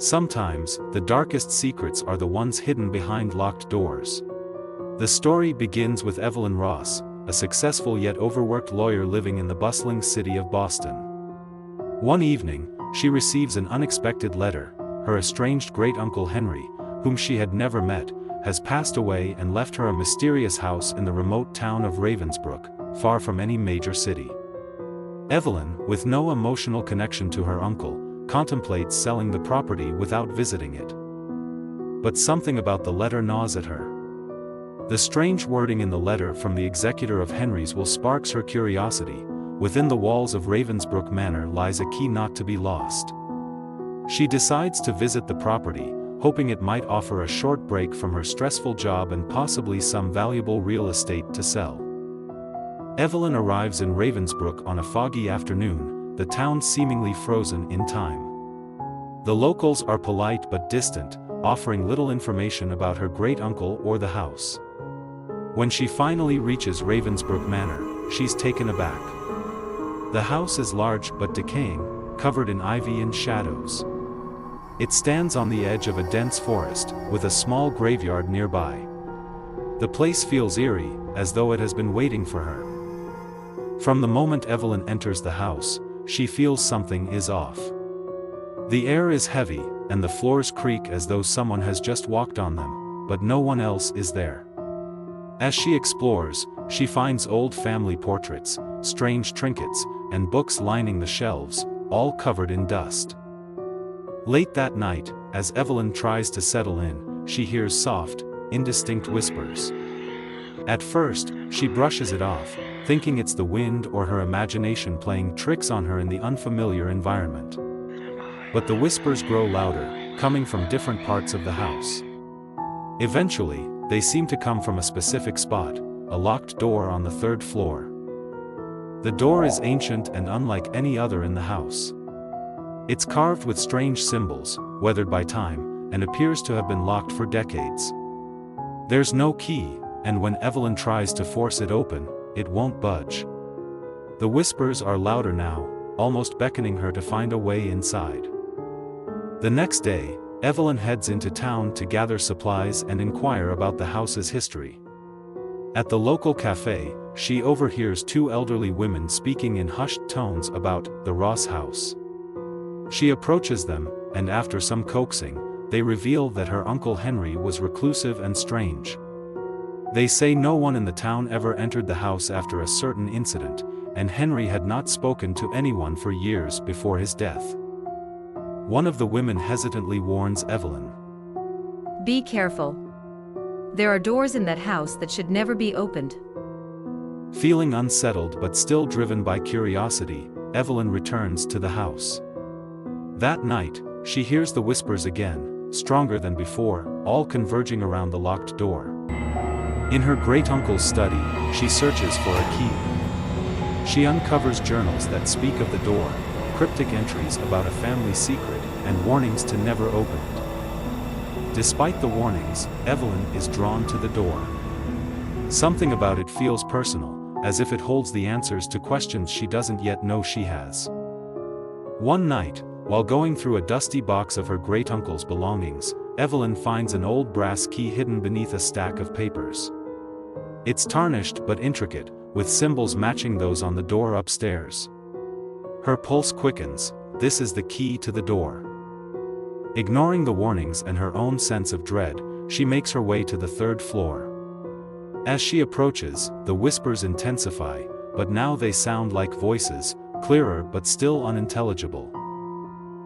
Sometimes, the darkest secrets are the ones hidden behind locked doors. The story begins with Evelyn Ross, a successful yet overworked lawyer living in the bustling city of Boston. One evening, she receives an unexpected letter. Her estranged great-uncle Henry, whom she had never met, has passed away and left her a mysterious house in the remote town of Ravensbrook, far from any major city. Evelyn, with no emotional connection to her uncle, contemplates selling the property without visiting it. But something about the letter gnaws at her. The strange wording in the letter from the executor of Henry's will sparks her curiosity. Within the walls of Ravensbrook Manor lies a key not to be lost. She decides to visit the property, hoping it might offer a short break from her stressful job and possibly some valuable real estate to sell. Evelyn arrives in Ravensbrook on a foggy afternoon, the town seemingly frozen in time. The locals are polite but distant, offering little information about her great-uncle or the house. When she finally reaches Ravensbrook Manor, she's taken aback. The house is large but decaying, covered in ivy and shadows. It stands on the edge of a dense forest, with a small graveyard nearby. The place feels eerie, as though it has been waiting for her. From the moment Evelyn enters the house, she feels something is off. The air is heavy, and the floors creak as though someone has just walked on them, but no one else is there. As she explores, she finds old family portraits, strange trinkets, and books lining the shelves, all covered in dust. Late that night, as Evelyn tries to settle in, she hears soft, indistinct whispers. At first, she brushes it off, thinking it's the wind or her imagination playing tricks on her in the unfamiliar environment. But the whispers grow louder, coming from different parts of the house. Eventually, they seem to come from a specific spot, a locked door on the third floor. The door is ancient and unlike any other in the house. It's carved with strange symbols, weathered by time, and appears to have been locked for decades. There's no key, and when Evelyn tries to force it open, it won't budge. The whispers are louder now, almost beckoning her to find a way inside. The next day, Evelyn heads into town to gather supplies and inquire about the house's history. At the local cafe, she overhears two elderly women speaking in hushed tones about the Ross house. She approaches them, and after some coaxing, they reveal that her Uncle Henry was reclusive and strange. They say no one in the town ever entered the house after a certain incident, and Henry had not spoken to anyone for years before his death. One of the women hesitantly warns Evelyn. Be careful. There are doors in that house that should never be opened. Feeling unsettled but still driven by curiosity, Evelyn returns to the house. That night, she hears the whispers again, stronger than before, all converging around the locked door. In her great-uncle's study, she searches for a key. She uncovers journals that speak of the door, cryptic entries about a family secret, and warnings to never open it. Despite the warnings, Evelyn is drawn to the door. Something about it feels personal, as if it holds the answers to questions she doesn't yet know she has. One night, while going through a dusty box of her great-uncle's belongings, Evelyn finds an old brass key hidden beneath a stack of papers. It's tarnished but intricate, with symbols matching those on the door upstairs. Her pulse quickens. This is the key to the door. Ignoring the warnings and her own sense of dread, she makes her way to the third floor. As she approaches, the whispers intensify, but now they sound like voices, clearer but still unintelligible.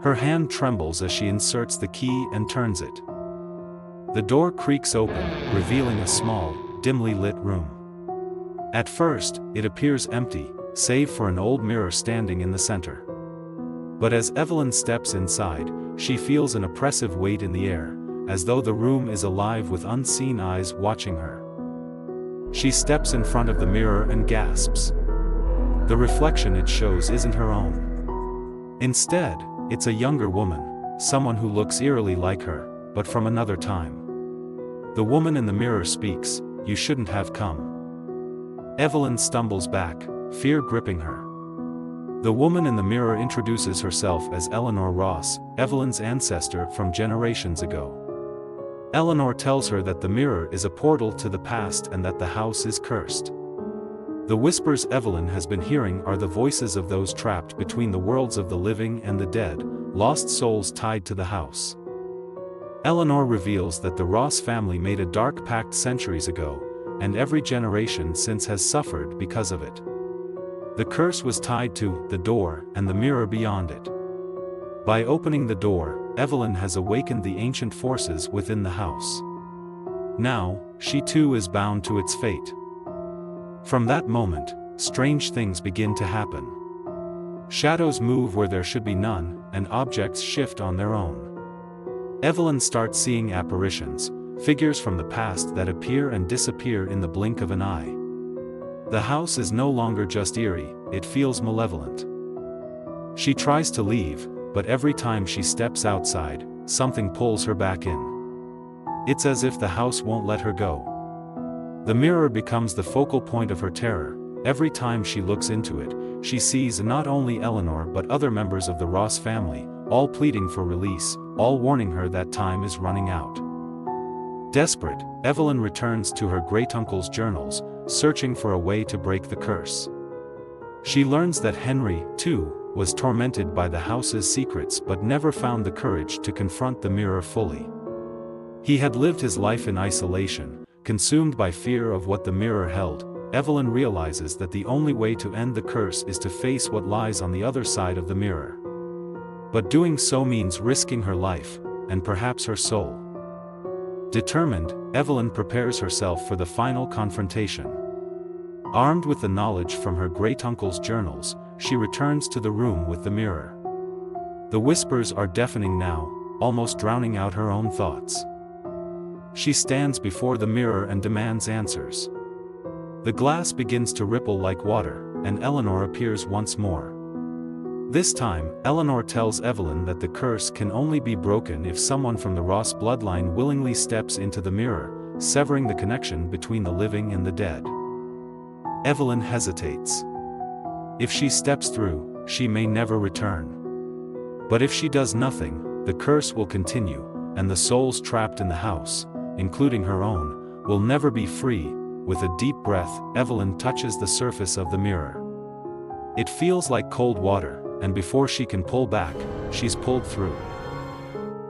Her hand trembles as she inserts the key and turns it. The door creaks open, revealing a small, dimly lit room. At first, it appears empty, save for an old mirror standing in the center. But as Evelyn steps inside, she feels an oppressive weight in the air, as though the room is alive with unseen eyes watching her. She steps in front of the mirror and gasps. The reflection it shows isn't her own. Instead, it's a younger woman, someone who looks eerily like her, but from another time. The woman in the mirror speaks, "You shouldn't have come." Evelyn stumbles back, fear gripping her. The woman in the mirror introduces herself as Eleanor Ross, Evelyn's ancestor from generations ago. Eleanor tells her that the mirror is a portal to the past and that the house is cursed. The whispers Evelyn has been hearing are the voices of those trapped between the worlds of the living and the dead, lost souls tied to the house. Eleanor reveals that the Ross family made a dark pact centuries ago, and every generation since has suffered because of it. The curse was tied to the door and the mirror beyond it. By opening the door, Evelyn has awakened the ancient forces within the house. Now, she too is bound to its fate. From that moment, strange things begin to happen. Shadows move where there should be none, and objects shift on their own. Evelyn starts seeing apparitions, figures from the past that appear and disappear in the blink of an eye. The house is no longer just eerie, it feels malevolent. She tries to leave, but every time she steps outside, something pulls her back in. It's as if the house won't let her go. The mirror becomes the focal point of her terror. Every time she looks into it, she sees not only Eleanor but other members of the Ross family, all pleading for release, all warning her that time is running out. Desperate, Evelyn returns to her great-uncle's journals, searching for a way to break the curse. She learns that Henry, too, was tormented by the house's secrets but never found the courage to confront the mirror fully. He had lived his life in isolation, consumed by fear of what the mirror held. Evelyn realizes that the only way to end the curse is to face what lies on the other side of the mirror. But doing so means risking her life, and perhaps her soul. Determined, Evelyn prepares herself for the final confrontation. Armed with the knowledge from her great-uncle's journals, she returns to the room with the mirror. The whispers are deafening now, almost drowning out her own thoughts. She stands before the mirror and demands answers. The glass begins to ripple like water, and Eleanor appears once more. This time, Eleanor tells Evelyn that the curse can only be broken if someone from the Ross bloodline willingly steps into the mirror, severing the connection between the living and the dead. Evelyn hesitates. If she steps through, she may never return. But if she does nothing, the curse will continue, and the souls trapped in the house, including her own, will never be free. With a deep breath, Evelyn touches the surface of the mirror. It feels like cold water, and before she can pull back, she's pulled through.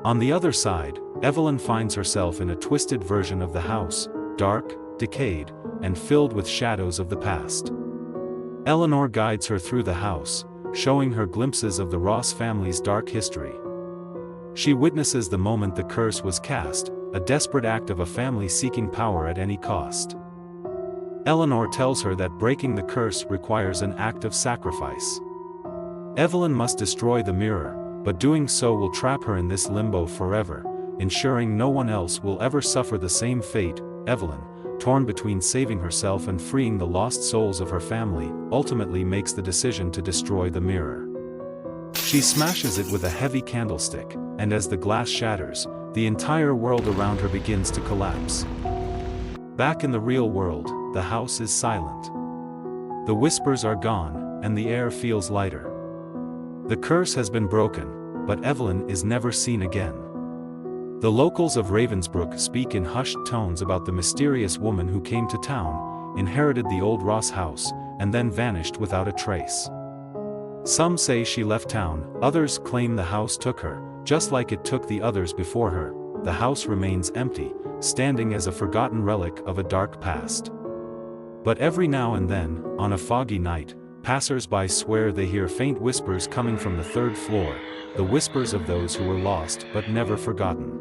On the other side, Evelyn finds herself in a twisted version of the house, dark, decayed, and filled with shadows of the past. Eleanor guides her through the house, showing her glimpses of the Ross family's dark history. She witnesses the moment the curse was cast, a desperate act of a family seeking power at any cost. Eleanor tells her that breaking the curse requires an act of sacrifice. Evelyn must destroy the mirror, but doing so will trap her in this limbo forever, ensuring no one else will ever suffer the same fate. Evelyn, torn between saving herself and freeing the lost souls of her family, ultimately makes the decision to destroy the mirror. She smashes it with a heavy candlestick, and as the glass shatters, the entire world around her begins to collapse. Back in the real world, the house is silent. The whispers are gone, and the air feels lighter. The curse has been broken, but Evelyn is never seen again. The locals of Ravensbrook speak in hushed tones about the mysterious woman who came to town, inherited the old Ross house, and then vanished without a trace. Some say she left town, others claim the house took her, just like it took the others before her. The house remains empty, standing as a forgotten relic of a dark past. But every now and then, on a foggy night, passers-by swear they hear faint whispers coming from the third floor, the whispers of those who were lost but never forgotten.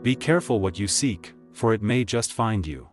Be careful what you seek, for it may just find you.